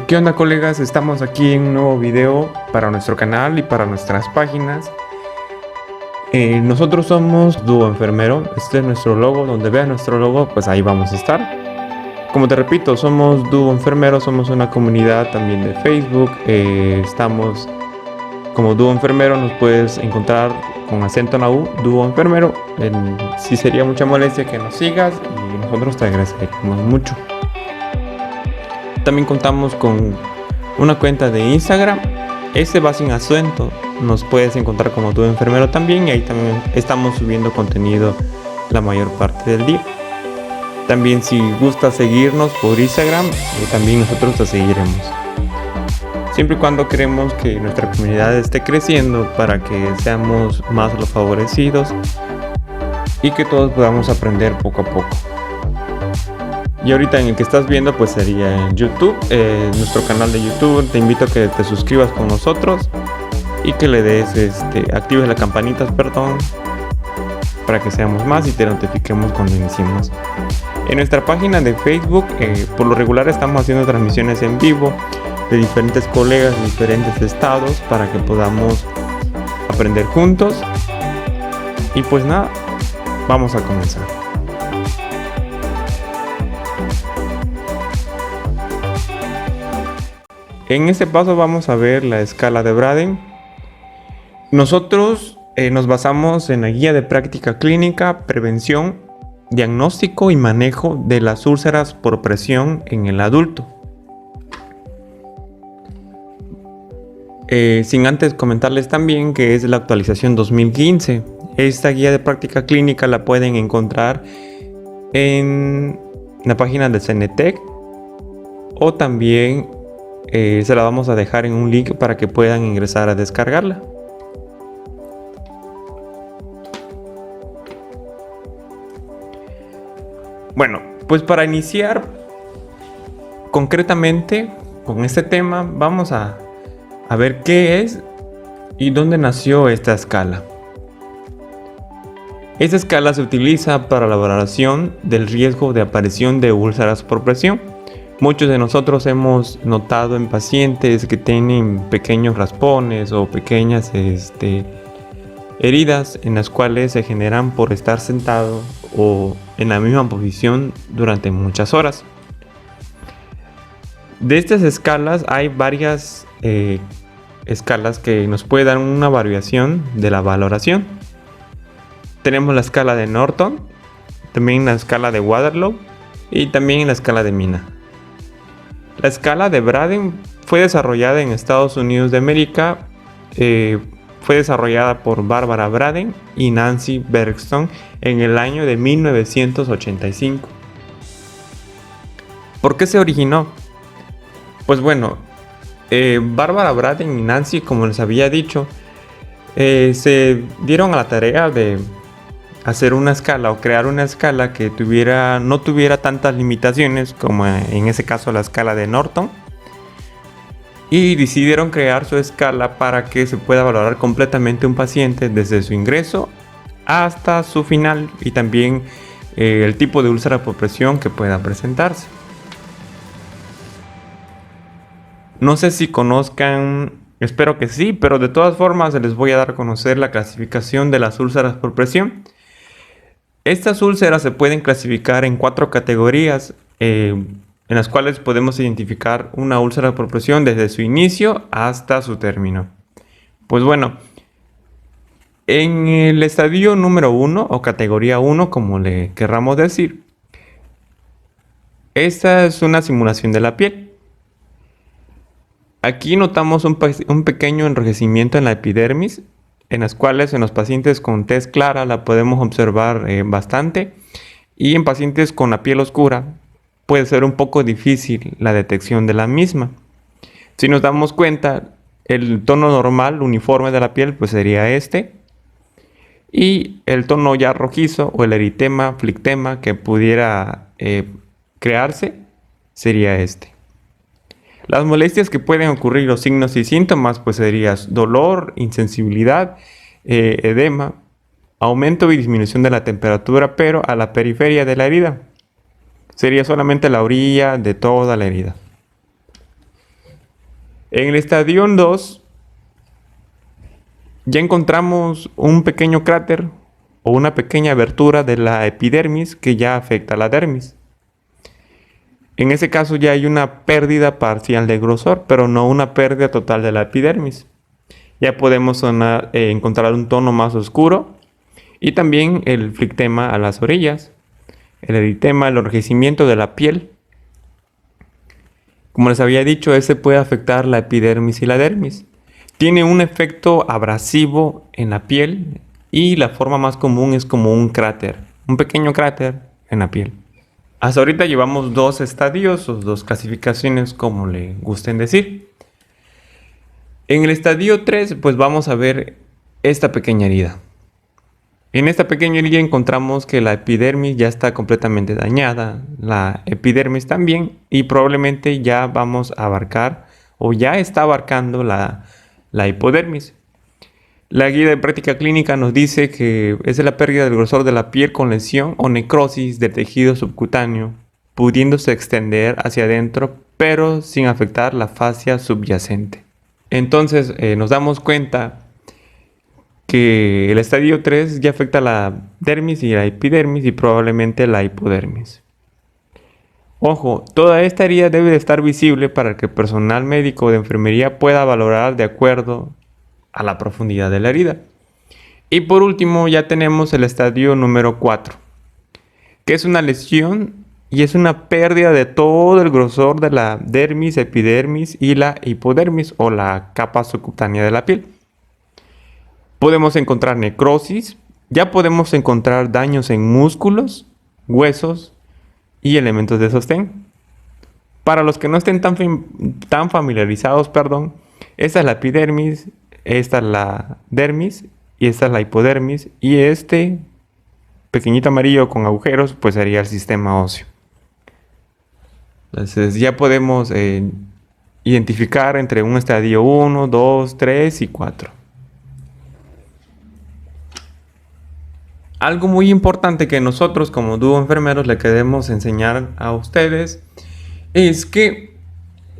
¿Qué onda, colegas? Estamos aquí en un nuevo video para nuestro canal y para nuestras páginas. Nosotros somos Dúo Enfermero. Este es nuestro logo. Donde vean nuestro logo, pues ahí vamos a estar. Como te repito, somos Dúo Enfermero. Somos una comunidad también de Facebook. Estamos como Dúo Enfermero. Nos puedes encontrar con acento en la U, Dúo Enfermero. Sí sería mucha molestia que nos sigas y nosotros te agradeceríamos mucho. También contamos con una cuenta de Instagram. Este va sin acento. Nos puedes encontrar como Dúo Enfermero también. Y ahí también estamos subiendo contenido la mayor parte del día. También si gustas seguirnos por Instagram, también nosotros te seguiremos. Siempre y cuando queremos que nuestra comunidad esté creciendo para que seamos más los favorecidos y que todos podamos aprender poco a poco. Y ahorita en el que estás viendo pues sería en YouTube, nuestro canal de YouTube. Te invito a que te suscribas con nosotros y que le des, actives la campanita, para que seamos más y te notifiquemos cuando iniciemos. En nuestra página de Facebook, por lo regular estamos haciendo transmisiones en vivo de diferentes colegas de diferentes estados para que podamos aprender juntos. Y pues nada, vamos a comenzar. En este paso vamos a ver la escala de Braden. Nosotros nos basamos en la guía de práctica clínica, prevención, diagnóstico y manejo de las úlceras por presión en el adulto. Sin antes comentarles también que es la actualización 2015. Esta guía de práctica clínica la pueden encontrar en la página de CENETEC o también se la vamos a dejar en un link para que puedan ingresar a descargarla. Bueno, pues para iniciar concretamente con este tema, vamos a ver qué es y dónde nació esta escala. Esta escala se utiliza para la valoración del riesgo de aparición de úlceras por presión. Muchos de nosotros hemos notado en pacientes que tienen pequeños raspones o pequeñas heridas en las cuales se generan por estar sentado o en la misma posición durante muchas horas. De estas escalas hay varias escalas que nos pueden dar una variación de la valoración. Tenemos la escala de Norton, también la escala de Waterloo y también la escala de Mina. La escala de Braden fue desarrollada en Estados Unidos de América. Fue desarrollada por Barbara Braden y Nancy Bergstrom en el año de 1985. ¿Por qué se originó? Pues bueno, Barbara Braden y Nancy, como les había dicho, se dieron a la tarea de hacer una escala o crear una escala que no tuviera tantas limitaciones como en ese caso la escala de Norton, y decidieron crear su escala para que se pueda valorar completamente un paciente desde su ingreso hasta su final y también el tipo de úlcera por presión que pueda presentarse. No sé si conozcan, espero que sí, pero de todas formas les voy a dar a conocer la clasificación de las úlceras por presión. Estas úlceras se pueden clasificar en 4 categorías, en las cuales podemos identificar una úlcera por presión desde su inicio hasta su término. Pues bueno, en el estadio número 1 o categoría 1, como le querramos decir, esta es una simulación de la piel. Aquí notamos un pequeño enrojecimiento en la epidermis, en las cuales en los pacientes con tez clara la podemos observar bastante, y en pacientes con la piel oscura puede ser un poco difícil la detección de la misma. Si nos damos cuenta, el tono normal uniforme de la piel pues sería este, y el tono ya rojizo o el eritema, flictema que pudiera crearse sería este. Las molestias que pueden ocurrir, los signos y síntomas, pues serían dolor, insensibilidad, edema, aumento y disminución de la temperatura, pero a la periferia de la herida. Sería solamente la orilla de toda la herida. En el estadio 2 ya encontramos un pequeño cráter o una pequeña abertura de la epidermis que ya afecta a la dermis. En ese caso ya hay una pérdida parcial de grosor, pero no una pérdida total de la epidermis. Ya podemos encontrar un tono más oscuro y también el flictema a las orillas, el eritema, el enrojecimiento de la piel. Como les había dicho, ese puede afectar la epidermis y la dermis. Tiene un efecto abrasivo en la piel y la forma más común es como un cráter, un pequeño cráter en la piel. Hasta ahorita llevamos 2 estadios o 2 clasificaciones, como le gusten decir. En el estadio 3, pues vamos a ver esta pequeña herida. En esta pequeña herida encontramos que la epidermis ya está completamente dañada, la epidermis también, y probablemente ya vamos a abarcar o ya está abarcando la hipodermis. La guía de práctica clínica nos dice que es la pérdida del grosor de la piel con lesión o necrosis del tejido subcutáneo, pudiéndose extender hacia adentro, pero sin afectar la fascia subyacente. Entonces nos damos cuenta que el estadio 3 ya afecta la dermis y la epidermis y probablemente la hipodermis. Ojo, toda esta herida debe de estar visible para que el personal médico de enfermería pueda valorar de acuerdo a la profundidad de la herida. Y por último ya tenemos el estadio número 4, que es una lesión y es una pérdida de todo el grosor de la dermis, epidermis y la hipodermis o la capa subcutánea de la piel. Podemos encontrar necrosis, ya podemos encontrar daños en músculos, huesos y elementos de sostén. Para los que no estén tan familiarizados, esta es la epidermis, esta es la dermis y esta es la hipodermis, y este pequeñito amarillo con agujeros pues sería el sistema óseo. Entonces ya podemos identificar entre un estadio 1, 2, 3 y 4. Algo muy importante que nosotros como dúo enfermeros le queremos enseñar a ustedes es que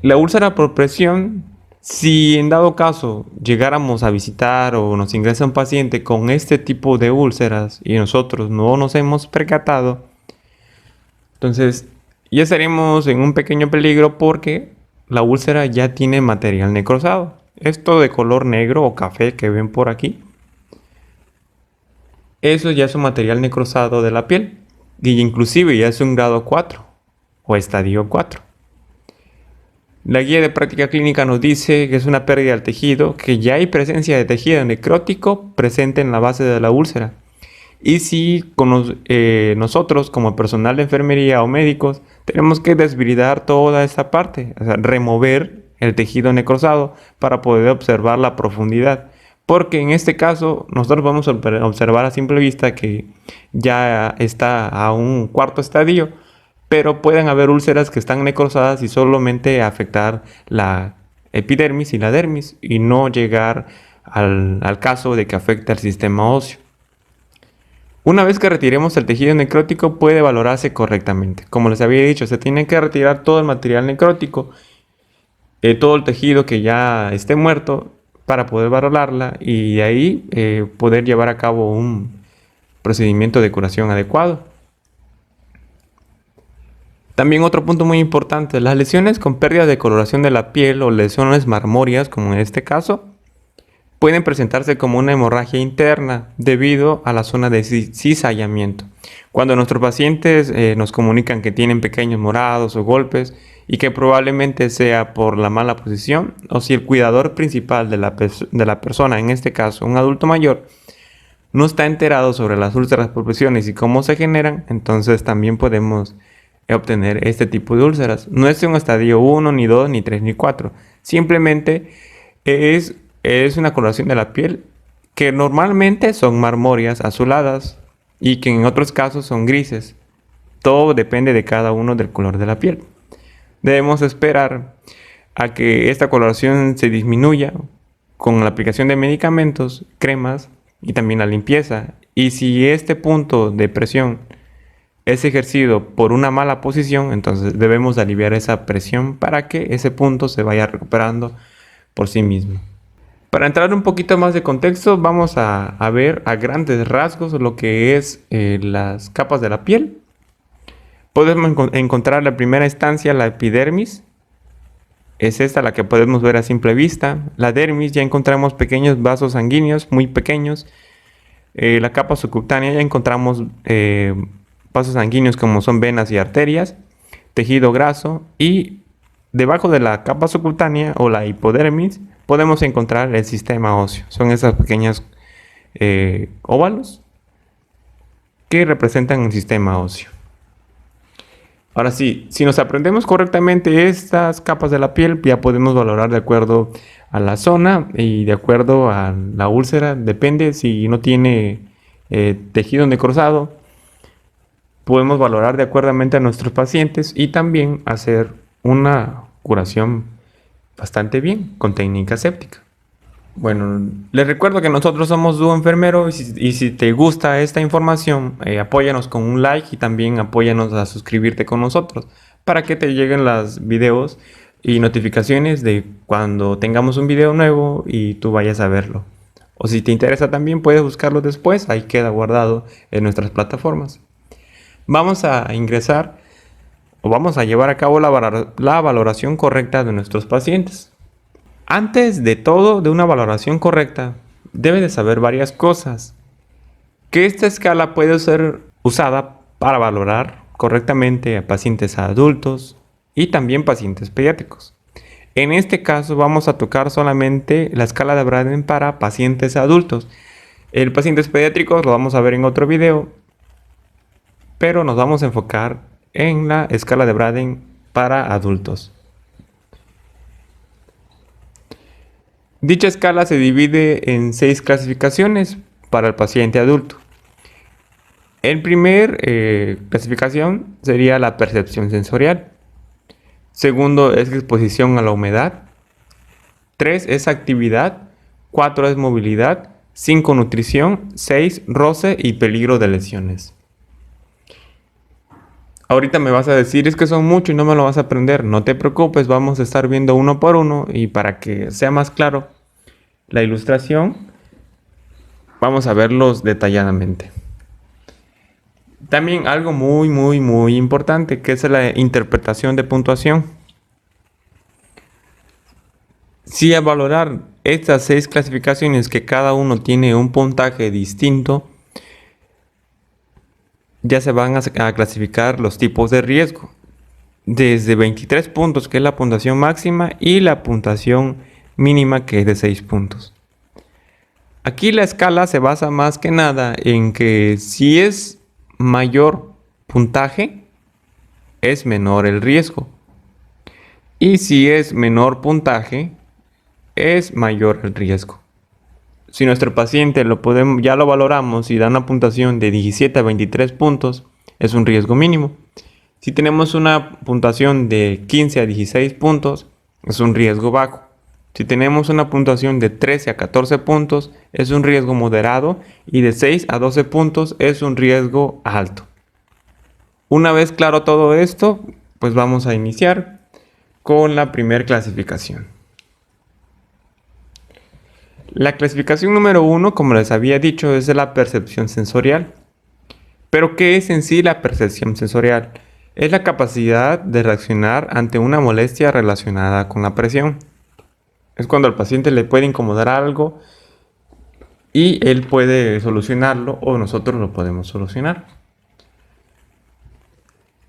la úlcera por presión, si en dado caso llegáramos a visitar o nos ingresa un paciente con este tipo de úlceras y nosotros no nos hemos percatado, entonces ya estaremos en un pequeño peligro porque la úlcera ya tiene material necrosado. Esto de color negro o café que ven por aquí, eso ya es un material necrosado de la piel y inclusive ya es un grado 4 o estadio 4. La guía de práctica clínica nos dice que es una pérdida del tejido, que ya hay presencia de tejido necrótico presente en la base de la úlcera. Y si nosotros como personal de enfermería o médicos tenemos que desbridar toda esta parte, o sea, remover el tejido necrosado para poder observar la profundidad. Porque en este caso nosotros vamos a observar a simple vista que ya está a un cuarto estadio, pero pueden haber úlceras que están necrosadas y solamente afectar la epidermis y la dermis y no llegar al caso de que afecte al sistema óseo. Una vez que retiremos el tejido necrótico puede valorarse correctamente. Como les había dicho, se tiene que retirar todo el material necrótico, todo el tejido que ya esté muerto, para poder valorarla y de ahí poder llevar a cabo un procedimiento de curación adecuado. También otro punto muy importante, las lesiones con pérdida de coloración de la piel o lesiones marmóreas, como en este caso, pueden presentarse como una hemorragia interna debido a la zona de cizallamiento. Cuando nuestros pacientes nos comunican que tienen pequeños morados o golpes y que probablemente sea por la mala posición o si el cuidador principal de la persona, en este caso un adulto mayor, no está enterado sobre las úlceras por presiones y cómo se generan, entonces también podemos obtener este tipo de úlceras. No es un estadio 1, ni 2, ni 3, ni 4. Simplemente es una coloración de la piel que normalmente son marmóreas, azuladas y que en otros casos son grises. Todo depende de cada uno del color de la piel. Debemos esperar a que esta coloración se disminuya con la aplicación de medicamentos, cremas y también la limpieza. Y si este punto de presión es ejercido por una mala posición, entonces debemos aliviar esa presión para que ese punto se vaya recuperando por sí mismo. Para entrar un poquito más de contexto, vamos a ver a grandes rasgos lo que es las capas de la piel. Podemos encontrar la primera instancia, la epidermis. Es esta la que podemos ver a simple vista. La dermis, ya encontramos pequeños vasos sanguíneos muy pequeños. La capa subcutánea, ya encontramos vasos sanguíneos como son venas y arterias, tejido graso, y debajo de la capa subcutánea o la hipodermis podemos encontrar el sistema óseo. Son esas pequeñas óvalos que representan el sistema óseo. Ahora sí, si nos aprendemos correctamente estas capas de la piel, ya podemos valorar de acuerdo a la zona y de acuerdo a la úlcera. Depende si no tiene tejido necrosado. Podemos valorar de acuerdo a nuestros pacientes y también hacer una curación bastante bien con técnica séptica. Bueno, les recuerdo que nosotros somos Dúo Enfermero y si te gusta esta información, apóyanos con un like y también apóyanos a suscribirte con nosotros para que te lleguen los videos y notificaciones de cuando tengamos un video nuevo y tú vayas a verlo. O si te interesa también puedes buscarlo después, ahí queda guardado en nuestras plataformas. Vamos a ingresar o vamos a llevar a cabo la valoración correcta de nuestros pacientes. Antes de todo, de una valoración correcta, debes de saber varias cosas. Que esta escala puede ser usada para valorar correctamente a pacientes adultos y también pacientes pediátricos. En este caso vamos a tocar solamente la escala de Braden para pacientes adultos. El pacientes pediátricos lo vamos a ver en otro video, pero nos vamos a enfocar en la escala de Braden para adultos. Dicha escala se divide en 6 clasificaciones para el paciente adulto. El primer clasificación sería la percepción sensorial. Segundo es exposición a la humedad. 3 es actividad. 4 es movilidad. 5 nutrición. 6 roce y peligro de lesiones. Ahorita me vas a decir, es que son muchos y no me lo vas a aprender. No te preocupes, vamos a estar viendo uno por uno y para que sea más claro la ilustración, vamos a verlos detalladamente. También algo muy importante, que es la interpretación de puntuación. Si al valorar estas 6 clasificaciones, que cada uno tiene un puntaje distinto, ya se van a clasificar los tipos de riesgo. Desde 23 puntos, que es la puntuación máxima, y la puntuación mínima, que es de 6 puntos. Aquí la escala se basa más que nada en que si es mayor puntaje, es menor el riesgo. Y si es menor puntaje, es mayor el riesgo. Si nuestro paciente ya lo valoramos y da una puntuación de 17 a 23 puntos, es un riesgo mínimo. Si tenemos una puntuación de 15 a 16 puntos, es un riesgo bajo. Si tenemos una puntuación de 13 a 14 puntos, es un riesgo moderado, y de 6 a 12 puntos es un riesgo alto. Una vez claro todo esto, pues vamos a iniciar con la primera clasificación. La clasificación número 1, como les había dicho, es de la percepción sensorial. ¿Pero qué es en sí la percepción sensorial? Es la capacidad de reaccionar ante una molestia relacionada con la presión. Es cuando al paciente le puede incomodar algo y él puede solucionarlo o nosotros lo podemos solucionar.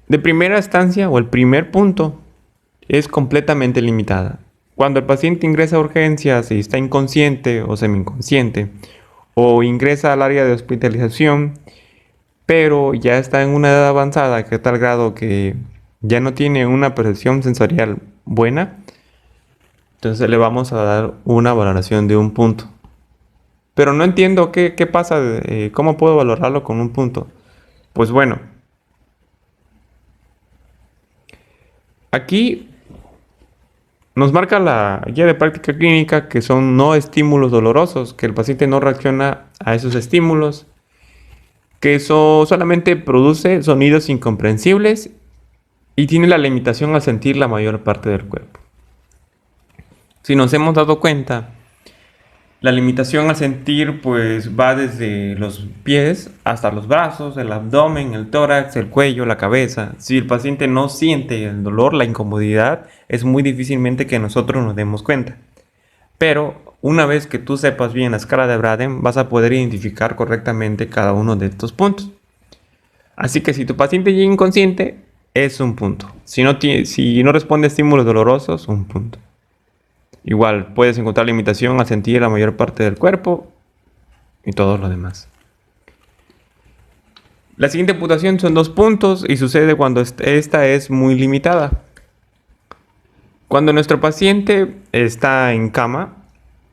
De primera instancia o el primer punto es completamente limitada. Cuando el paciente ingresa a urgencias y está inconsciente o semi-inconsciente, o ingresa al área de hospitalización, pero ya está en una edad avanzada, que a tal grado que ya no tiene una percepción sensorial buena, entonces le vamos a dar una valoración de 1 punto. Pero no entiendo qué pasa, cómo puedo valorarlo con 1 punto. Pues bueno, aquí nos marca la guía de práctica clínica que son no estímulos dolorosos, que el paciente no reacciona a esos estímulos, que eso solamente produce sonidos incomprensibles y tiene la limitación a sentir la mayor parte del cuerpo. Si nos hemos dado cuenta, la limitación al sentir pues va desde los pies hasta los brazos, el abdomen, el tórax, el cuello, la cabeza. Si el paciente no siente el dolor, la incomodidad, es muy difícilmente que nosotros nos demos cuenta. Pero una vez que tú sepas bien la escala de Braden, vas a poder identificar correctamente cada uno de estos puntos. Así que si tu paciente llega inconsciente, es un punto. Si no responde a estímulos dolorosos, un punto. Igual puedes encontrar limitación al sentir la mayor parte del cuerpo y todo lo demás. La siguiente puntuación son 2 puntos y sucede cuando esta es muy limitada. Cuando nuestro paciente está en cama,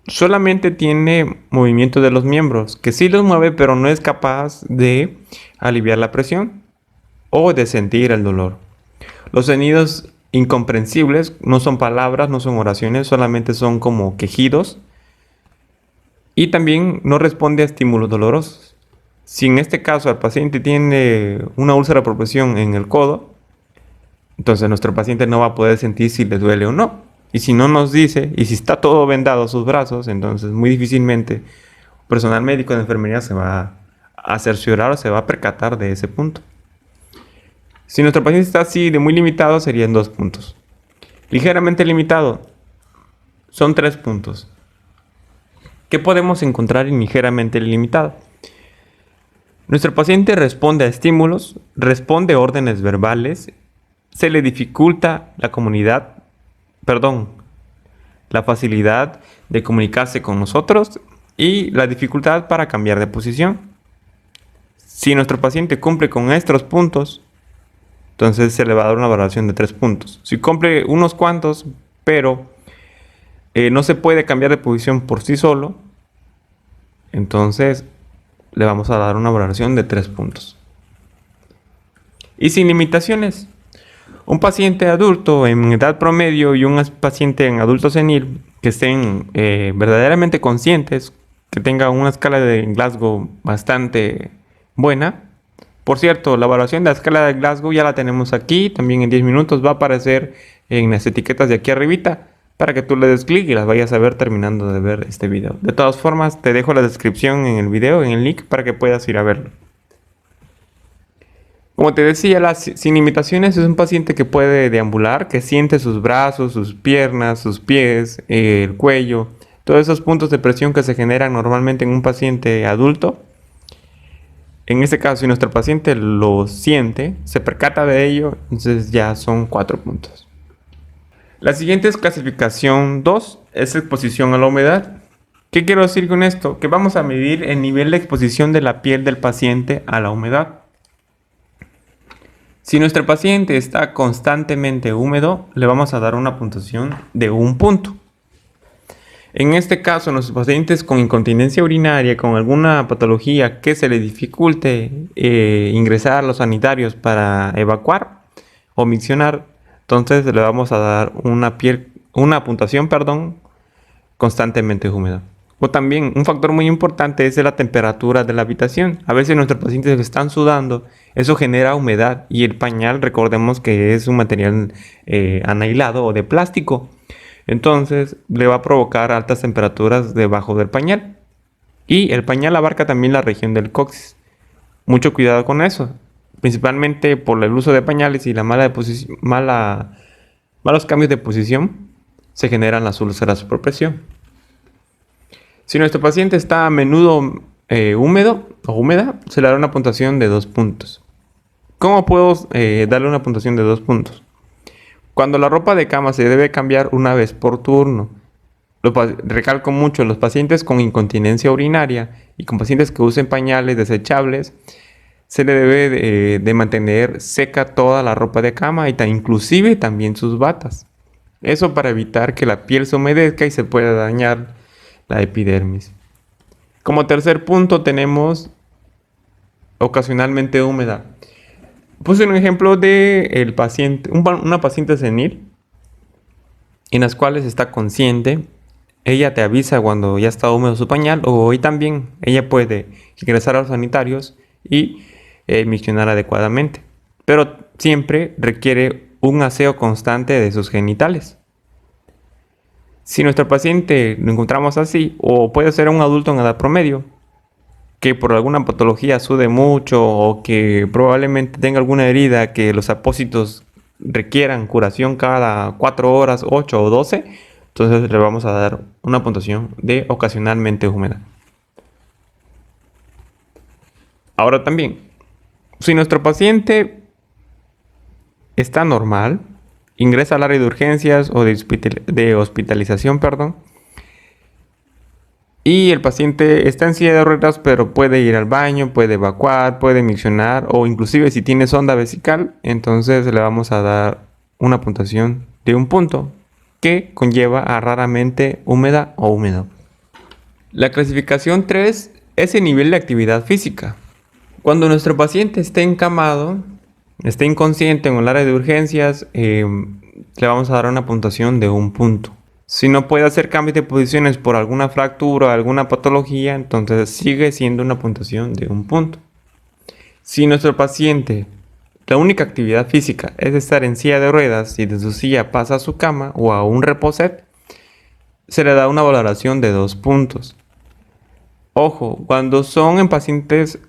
solamente tiene movimiento de los miembros, que sí los mueve, pero no es capaz de aliviar la presión o de sentir el dolor. Los sonidos incomprensibles no son palabras, no son oraciones, solamente son como quejidos. Y también no responde a estímulos dolorosos. Si en este caso el paciente tiene una úlcera por presión en el codo, entonces nuestro paciente no va a poder sentir si le duele o no. Y si no nos dice, y si está todo vendado sus brazos, entonces muy difícilmente personal médico de enfermería se va a cerciorar o se va a percatar de ese punto. Si nuestro paciente está así de muy limitado, serían 2 puntos. Ligeramente limitado, son 3 puntos. ¿Qué podemos encontrar en ligeramente limitado? Nuestro paciente responde a estímulos, responde a órdenes verbales, se le dificulta la facilidad de comunicarse con nosotros y la dificultad para cambiar de posición. Si nuestro paciente cumple con estos puntos, entonces se le va a dar una valoración de 3 puntos. Si cumple unos cuantos, pero no se puede cambiar de posición por sí solo, entonces le vamos a dar una valoración de 3 puntos. Y sin limitaciones. Un paciente adulto en edad promedio y un paciente en adulto senil que estén verdaderamente conscientes, que tengan una escala de Glasgow bastante buena. Por cierto, la evaluación de la escala de Glasgow ya la tenemos aquí, también en 10 minutos va a aparecer en las etiquetas de aquí arribita para que tú le des clic y las vayas a ver terminando de ver este video. De todas formas, te dejo la descripción en el video, en el link, para que puedas ir a verlo. Como te decía, sin limitaciones es un paciente que puede deambular, que siente sus brazos, sus piernas, sus pies, el cuello, todos esos puntos de presión que se generan normalmente en un paciente adulto. En este caso, si nuestro paciente lo siente, se percata de ello, entonces ya son 4 puntos. La siguiente es clasificación 2, es exposición a la humedad. ¿Qué quiero decir con esto? Que vamos a medir el nivel de exposición de la piel del paciente a la humedad. Si nuestro paciente está constantemente húmedo, le vamos a dar una puntuación de 1 punto. En este caso, nuestros pacientes con incontinencia urinaria, con alguna patología que se le dificulte ingresar a los sanitarios para evacuar o miccionar, entonces le vamos a dar una puntuación constantemente húmeda. O también un factor muy importante es la temperatura de la habitación. A veces nuestros pacientes están sudando, eso genera humedad y el pañal, recordemos que es un material anailado o de plástico. Entonces le va a provocar altas temperaturas debajo del pañal. Y el pañal abarca también la región del coxis. Mucho cuidado con eso, principalmente por el uso de pañales y la malos cambios de posición se generan las úlceras por presión. Si nuestro paciente está a menudo húmedo o húmeda, se le dará una puntuación de 2 puntos. ¿Cómo puedo darle una puntuación de 2 puntos? Cuando la ropa de cama se debe cambiar una vez por turno. Recalco mucho, los pacientes con incontinencia urinaria y con pacientes que usen pañales desechables, se le debe de mantener seca toda la ropa de cama y inclusive también sus batas. Eso para evitar que la piel se humedezca y se pueda dañar la epidermis. Como tercer punto tenemos ocasionalmente húmeda. Puse un ejemplo de una paciente senil en las cuales está consciente. Ella te avisa cuando ya está húmedo su pañal, o hoy también ella puede ingresar a los sanitarios y miccionar adecuadamente. Pero siempre requiere un aseo constante de sus genitales. Si nuestro paciente lo encontramos así, o puede ser un adulto en edad promedio, que por alguna patología sude mucho o que probablemente tenga alguna herida que los apósitos requieran curación cada 4 horas, 8 o 12, entonces le vamos a dar una puntuación de ocasionalmente húmeda. Ahora también, si nuestro paciente está normal, ingresa al área de urgencias o de hospitalización, perdón, y el paciente está en silla de ruedas, pero puede ir al baño, puede evacuar, puede miccionar o inclusive si tiene sonda vesical, entonces le vamos a dar una puntuación de 1 punto que conlleva a raramente húmeda o húmedo. La clasificación 3 es el nivel de actividad física. Cuando nuestro paciente esté encamado, esté inconsciente en el área de urgencias, le vamos a dar una puntuación de 1 punto. Si no puede hacer cambios de posiciones por alguna fractura o alguna patología, entonces sigue siendo una puntuación de 1 punto. Si nuestro paciente, la única actividad física es estar en silla de ruedas y de su silla pasa a su cama o a un reposet, se le da una valoración de 2 puntos. Ojo, cuando son en pacientes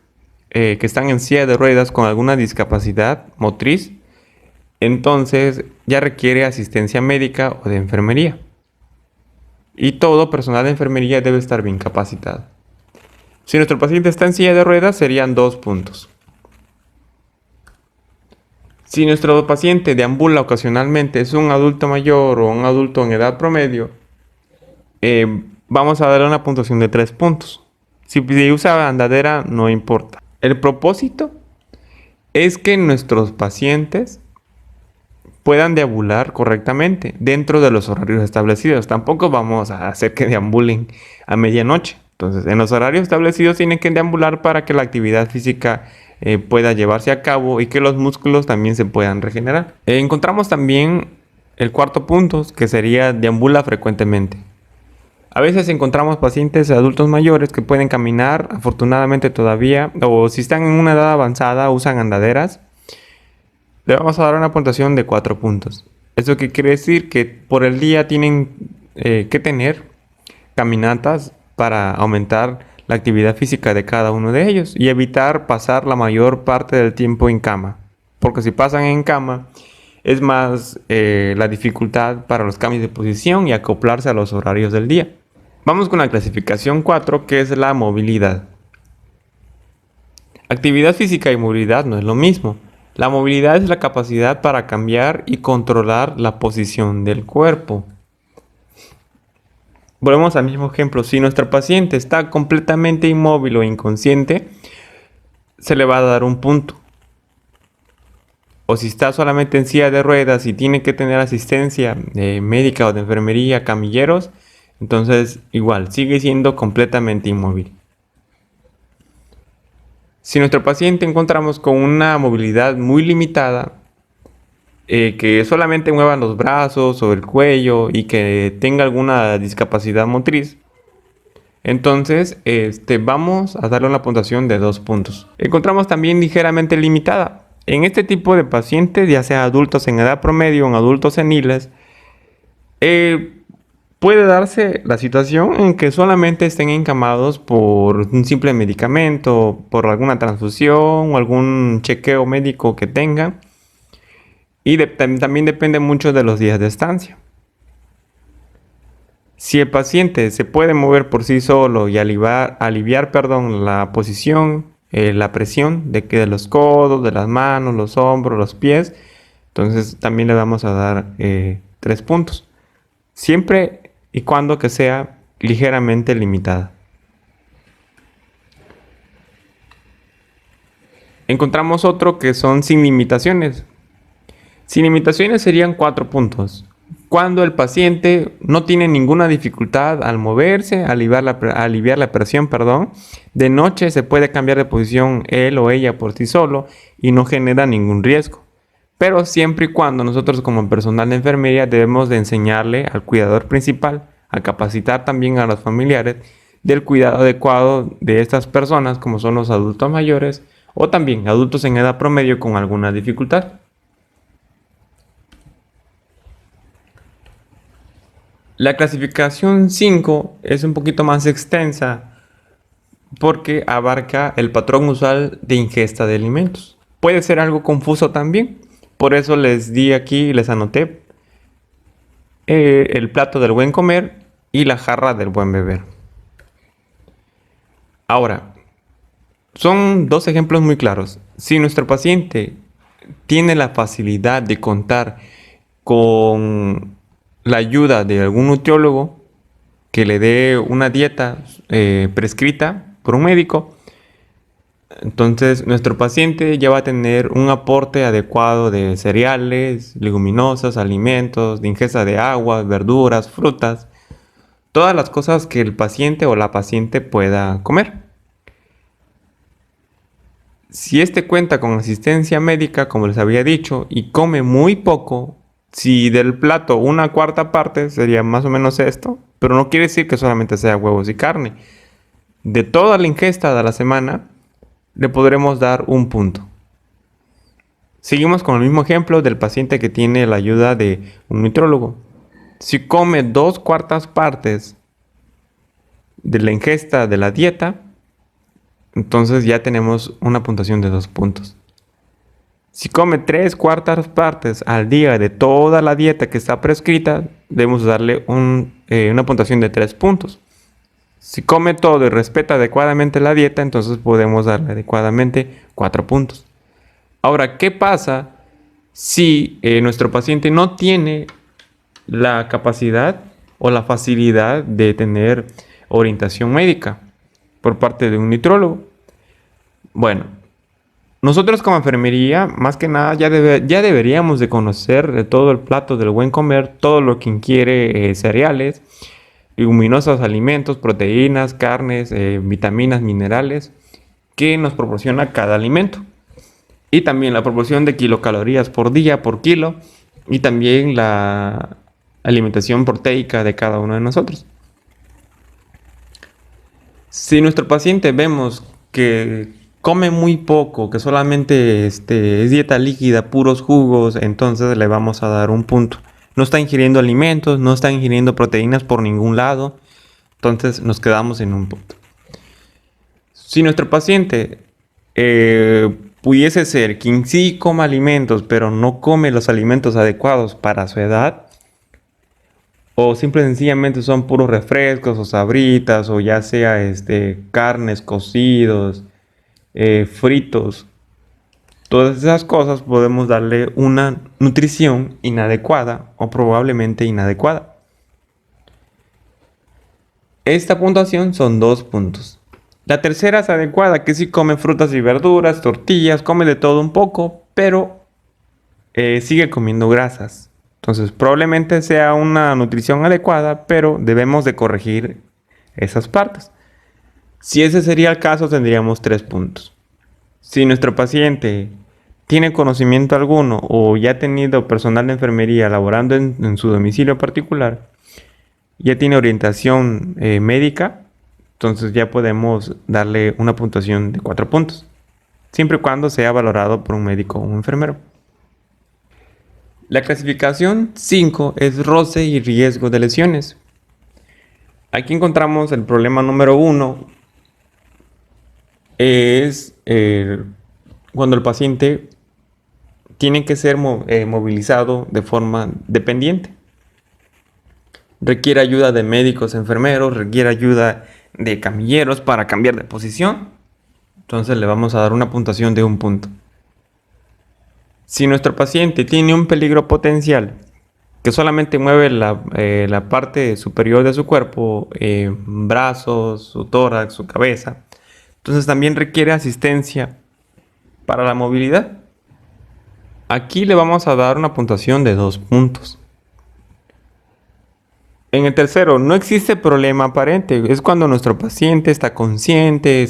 que están en silla de ruedas con alguna discapacidad motriz, entonces ya requiere asistencia médica o de enfermería. Y todo personal de enfermería debe estar bien capacitado. Si nuestro paciente está en silla de ruedas, serían 2 puntos. Si nuestro paciente deambula ocasionalmente, es un adulto mayor o un adulto en edad promedio, vamos a darle una puntuación de 3 puntos. Si usa andadera, no importa. El propósito es que nuestros pacientes puedan deambular correctamente dentro de los horarios establecidos. Tampoco vamos a hacer que deambulen a medianoche. Entonces, en los horarios establecidos tienen que deambular para que la actividad física pueda llevarse a cabo y que los músculos también se puedan regenerar. Encontramos también el 4 punto, que sería deambula frecuentemente. A veces encontramos pacientes adultos mayores que pueden caminar, afortunadamente todavía, o si están en una edad avanzada usan andaderas. Le vamos a dar una puntuación de 4 puntos. ¿Eso qué quiere decir? Que por el día tienen que tener caminatas para aumentar la actividad física de cada uno de ellos y evitar pasar la mayor parte del tiempo en cama. Porque si pasan en cama, es más la dificultad para los cambios de posición y acoplarse a los horarios del día. Vamos con la clasificación 4, que es la movilidad. Actividad física y movilidad no es lo mismo. La movilidad es la capacidad para cambiar y controlar la posición del cuerpo. Volvemos al mismo ejemplo. Si nuestro paciente está completamente inmóvil o inconsciente, se le va a dar 1 punto. O si está solamente en silla de ruedas y tiene que tener asistencia médica o de enfermería, camilleros, entonces igual, sigue siendo completamente inmóvil. Si nuestro paciente encontramos con una movilidad muy limitada, que solamente mueva los brazos o el cuello y que tenga alguna discapacidad motriz, entonces vamos a darle una puntuación de 2 puntos. Encontramos también ligeramente limitada. En este tipo de pacientes, ya sea adultos en edad promedio o en adultos seniles, puede darse la situación en que solamente estén encamados por un simple medicamento, por alguna transfusión o algún chequeo médico que tengan. Y también depende mucho de los días de estancia. Si el paciente se puede mover por sí solo y aliviar la posición, la presión de los codos, de las manos, los hombros, los pies, entonces también le vamos a dar 3 puntos. Siempre y cuando que sea ligeramente limitada. Encontramos otro que son sin limitaciones. Sin limitaciones serían 4 puntos. Cuando el paciente no tiene ninguna dificultad al moverse, aliviar la presión, de noche se puede cambiar de posición él o ella por sí solo y no genera ningún riesgo. Pero siempre y cuando nosotros como personal de enfermería debemos de enseñarle al cuidador principal, a capacitar también a los familiares del cuidado adecuado de estas personas como son los adultos mayores o también adultos en edad promedio con alguna dificultad. La clasificación 5 es un poquito más extensa porque abarca el patrón usual de ingesta de alimentos. Puede ser algo confuso también, por eso les di aquí, les anoté el plato del buen comer y la jarra del buen beber. Ahora, son dos ejemplos muy claros. Si nuestro paciente tiene la facilidad de contar con la ayuda de algún nutriólogo que le dé una dieta prescrita por un médico, entonces nuestro paciente ya va a tener un aporte adecuado de cereales, leguminosas, alimentos, de ingesta de agua, verduras, frutas, todas las cosas que el paciente o la paciente pueda comer. Si este cuenta con asistencia médica, como les había dicho, y come muy poco, si del plato una cuarta parte sería más o menos esto, pero no quiere decir que solamente sea huevos y carne. De toda la ingesta de la semana, le podremos dar un punto. Seguimos con el mismo ejemplo del paciente que tiene la ayuda de un nutriólogo. Si come 2/4 partes de la ingesta de la dieta, entonces ya tenemos una puntuación de 2 puntos. Si come 3/4 partes al día de toda la dieta que está prescrita, debemos darle una puntuación de 3 puntos. Si come todo y respeta adecuadamente la dieta, entonces podemos darle adecuadamente 4 puntos. Ahora, ¿qué pasa si nuestro paciente no tiene la capacidad o la facilidad de tener orientación médica por parte de un nutrólogo? Bueno, nosotros como enfermería, más que nada, ya deberíamos de conocer de todo el plato del buen comer, todo lo que inquiere cereales, leguminosos, alimentos, proteínas, carnes, vitaminas, minerales que nos proporciona cada alimento. Y también la proporción de kilocalorías por día, por kilo, y también la alimentación proteica de cada uno de nosotros. Si nuestro paciente vemos que come muy poco, que solamente es dieta líquida, puros jugos, entonces le vamos a dar un punto. No está ingiriendo alimentos, no está ingiriendo proteínas por ningún lado, entonces nos quedamos en un punto. Si nuestro paciente pudiese ser quien sí coma alimentos, pero no come los alimentos adecuados para su edad, o simple y sencillamente son puros refrescos o sabritas, o ya sea carnes, cocidos, fritos, todas esas cosas, podemos darle una nutrición inadecuada o probablemente inadecuada. Esta puntuación son 2 puntos. La tercera es adecuada, que sí come frutas y verduras, tortillas, come de todo un poco, pero sigue comiendo grasas. Entonces probablemente sea una nutrición adecuada, pero debemos de corregir esas partes. Si ese sería el caso, tendríamos 3 puntos. Si nuestro paciente tiene conocimiento alguno o ya ha tenido personal de enfermería laborando en su domicilio particular, ya tiene orientación médica, entonces ya podemos darle una puntuación de 4 puntos, siempre y cuando sea valorado por un médico o un enfermero. La clasificación 5 es roce y riesgo de lesiones. Aquí encontramos el problema número 1, es cuando el paciente tiene que ser movilizado de forma dependiente. Requiere ayuda de médicos, enfermeros, requiere ayuda de camilleros para cambiar de posición. Entonces le vamos a dar una puntuación de 1 punto. Si nuestro paciente tiene un peligro potencial que solamente mueve la parte superior de su cuerpo, brazos, su tórax, su cabeza, entonces también requiere asistencia para la movilidad. Aquí le vamos a dar una puntuación de 2 puntos. En el tercero, no existe problema aparente. Es cuando nuestro paciente está consciente,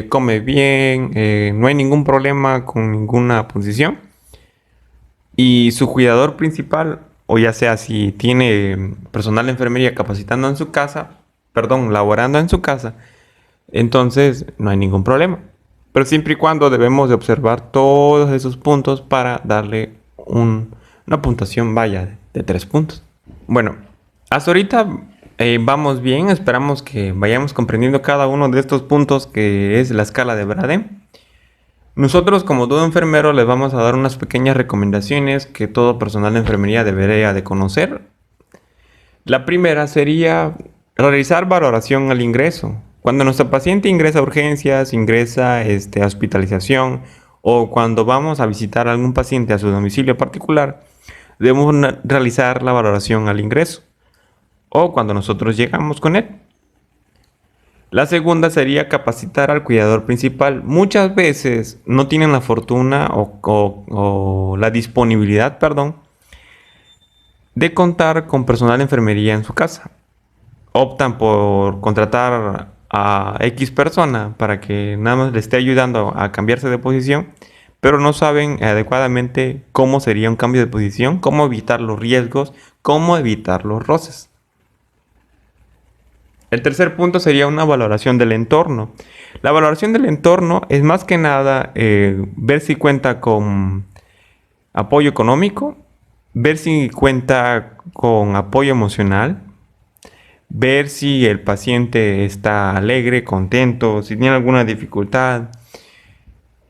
come bien, no hay ningún problema con ninguna posición. Y su cuidador principal, o ya sea si tiene personal de enfermería capacitando en su casa, laborando en su casa, entonces no hay ningún problema. Pero siempre y cuando debemos de observar todos esos puntos para darle una puntuación de 3 puntos. Bueno, Hasta ahorita vamos bien, esperamos que vayamos comprendiendo cada uno de estos puntos que es la escala de Braden. Nosotros como todo enfermero les vamos a dar unas pequeñas recomendaciones que todo personal de enfermería debería de conocer. La primera sería realizar valoración al ingreso. Cuando nuestro paciente ingresa a urgencias, ingresa a hospitalización o cuando vamos a visitar a algún paciente a su domicilio particular, debemos realizar la valoración al ingreso o cuando nosotros llegamos con él. La segunda sería capacitar al cuidador principal. Muchas veces no tienen la fortuna o la disponibilidad, perdón, de contar con personal de enfermería en su casa. Optan por contratar a X persona para que nada más le esté ayudando a cambiarse de posición, pero no saben adecuadamente cómo sería un cambio de posición, cómo evitar los riesgos, cómo evitar los roces. El tercer punto sería una valoración del entorno. La valoración del entorno es más que nada ver si cuenta con apoyo económico, ver si cuenta con apoyo emocional, ver si el paciente está alegre, contento, si tiene alguna dificultad.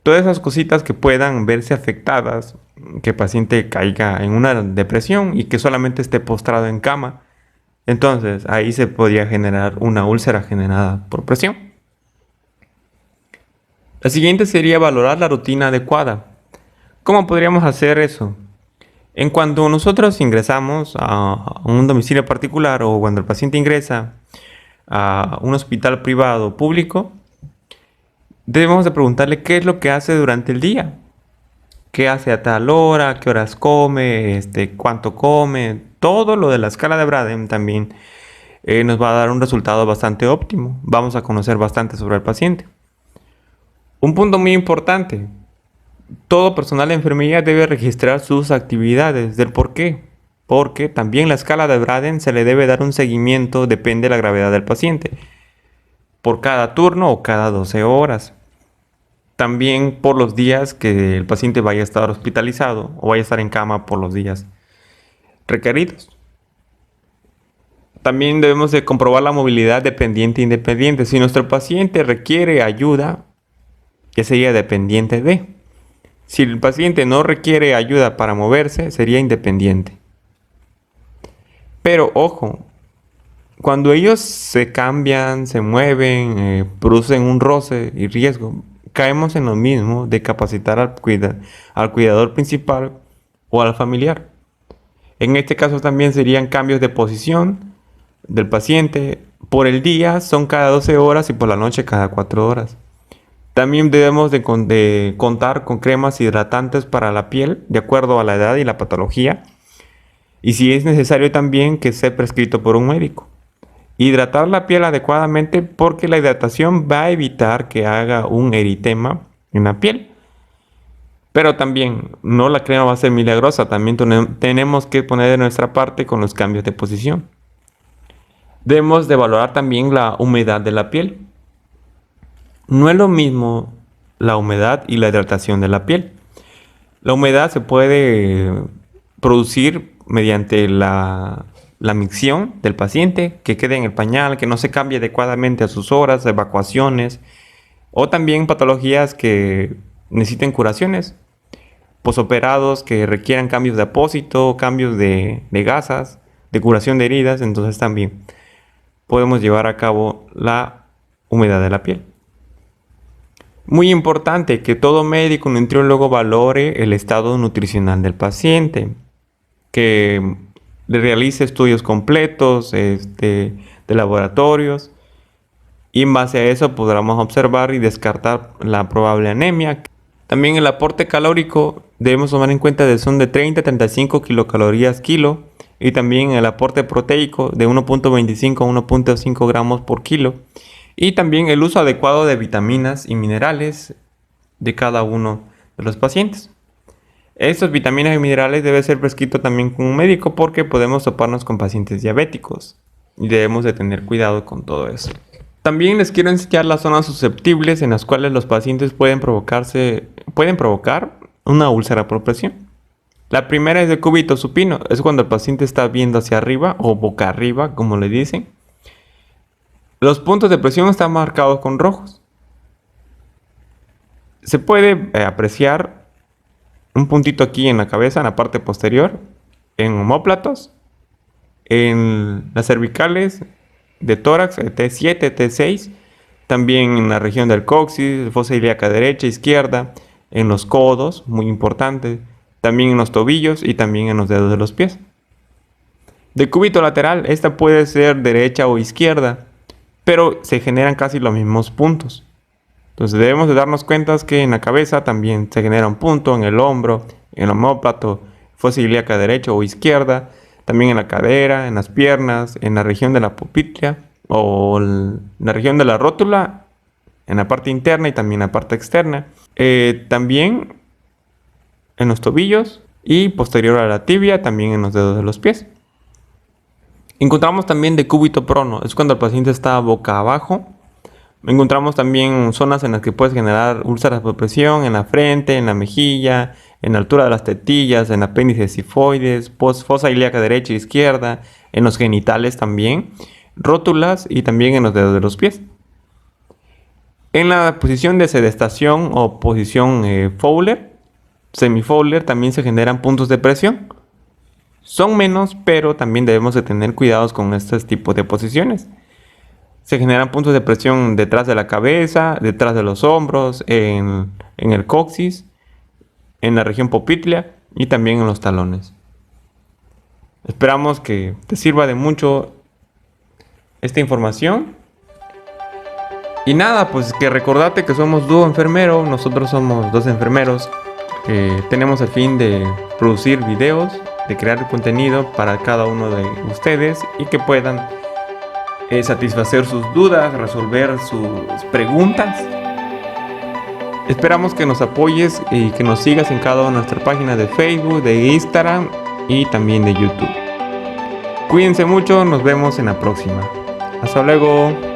Todas esas cositas que puedan verse afectadas, que el paciente caiga en una depresión y que solamente esté postrado en cama. Entonces, ahí se podría generar una úlcera generada por presión. La siguiente sería valorar la rutina adecuada. ¿Cómo podríamos hacer eso? En cuanto nosotros ingresamos a un domicilio particular o cuando el paciente ingresa a un hospital privado o público, debemos de preguntarle qué es lo que hace durante el día. ¿Qué hace a tal hora? ¿Qué horas come? ¿Cuánto come? Todo lo de la escala de Braden también nos va a dar un resultado bastante óptimo. Vamos a conocer bastante sobre el paciente. Un punto muy importante. Todo personal de enfermería debe registrar sus actividades. ¿Del por qué? Porque también la escala de Braden se le debe dar un seguimiento, depende de la gravedad del paciente. Por cada turno o cada 12 horas. También por los días que el paciente vaya a estar hospitalizado o vaya a estar en cama por los días requeridos. También debemos de comprobar la movilidad dependiente e independiente. Si nuestro paciente requiere ayuda, que sería dependiente de. Si el paciente no requiere ayuda para moverse, sería independiente. Pero ojo, cuando ellos se cambian, se mueven, producen un roce y riesgo, caemos en lo mismo de capacitar al cuidador principal o al familiar. En este caso también serían cambios de posición del paciente. Por el día son cada 12 horas y por la noche cada 4 horas. También debemos de contar con cremas hidratantes para la piel de acuerdo a la edad y la patología. Y si es necesario también que sea prescrito por un médico. Hidratar la piel adecuadamente porque la hidratación va a evitar que haga un eritema en la piel. Pero también no la crema va a ser milagrosa, también tenemos que poner de nuestra parte con los cambios de posición. Debemos de valorar también la humedad de la piel. No es lo mismo la humedad y la hidratación de la piel. La humedad se puede producir mediante la micción del paciente, que quede en el pañal, que no se cambie adecuadamente a sus horas, evacuaciones, o también patologías que necesiten curaciones, posoperados que requieran cambios de apósito, cambios de gasas, de curación de heridas, entonces también podemos llevar a cabo la humedad de la piel. Muy importante que todo médico nutriólogo valore el estado nutricional del paciente, que le realice estudios completos de laboratorios y en base a eso podremos observar y descartar la probable anemia. También el aporte calórico debemos tomar en cuenta que son de 30 a 35 kilocalorías kilo y también el aporte proteico de 1.25 a 1.5 gramos por kilo y también el uso adecuado de vitaminas y minerales de cada uno de los pacientes. Estas vitaminas y minerales deben ser prescritos también con un médico porque podemos toparnos con pacientes diabéticos y debemos de tener cuidado con todo eso. También les quiero enseñar las zonas susceptibles en las cuales los pacientes pueden provocar una úlcera por presión. La primera es de cúbito supino, es cuando el paciente está viendo hacia arriba o boca arriba, como le dicen. Los puntos de presión están marcados con rojos. Se puede apreciar un puntito aquí en la cabeza, en la parte posterior, en omóplatos, en las cervicales de tórax, T7, T6, también en la región del coxis, fosa ilíaca derecha, izquierda, en los codos, muy importante, también en los tobillos y también en los dedos de los pies. De cúbito lateral, esta puede ser derecha o izquierda, pero se generan casi los mismos puntos. Entonces debemos de darnos cuenta que en la cabeza también se genera un punto, en el hombro, en el omóplato, fosa ilíaca derecha o izquierda, también en la cadera, en las piernas, en la región de la popltea o en la región de la rótula, en la parte interna y también en la parte externa. También en los tobillos y posterior a la tibia, también en los dedos de los pies. Encontramos también de cúbito prono, es cuando el paciente está boca abajo. Encontramos también zonas en las que puedes generar úlceras por presión en la frente, en la mejilla, en la altura de las tetillas, en el apéndice sifoides, fosa ilíaca derecha e izquierda, en los genitales también, rótulas y también en los dedos de los pies. En la posición de sedestación o posición Fowler, semi-Fowler, también se generan puntos de presión. Son menos, pero también debemos de tener cuidados con estos tipos de posiciones. Se generan puntos de presión detrás de la cabeza, detrás de los hombros, en el coxis, en la región popltea y también en los talones. Esperamos que te sirva de mucho esta información. Y nada, pues que recordate que somos dúo enfermero, nosotros somos dos enfermeros. Tenemos el fin de producir videos, de crear contenido para cada uno de ustedes y que puedan satisfacer sus dudas, resolver sus preguntas. Esperamos que nos apoyes y que nos sigas en cada una de nuestras páginas de Facebook, de Instagram y también de YouTube. Cuídense mucho, nos vemos en la próxima. Hasta luego.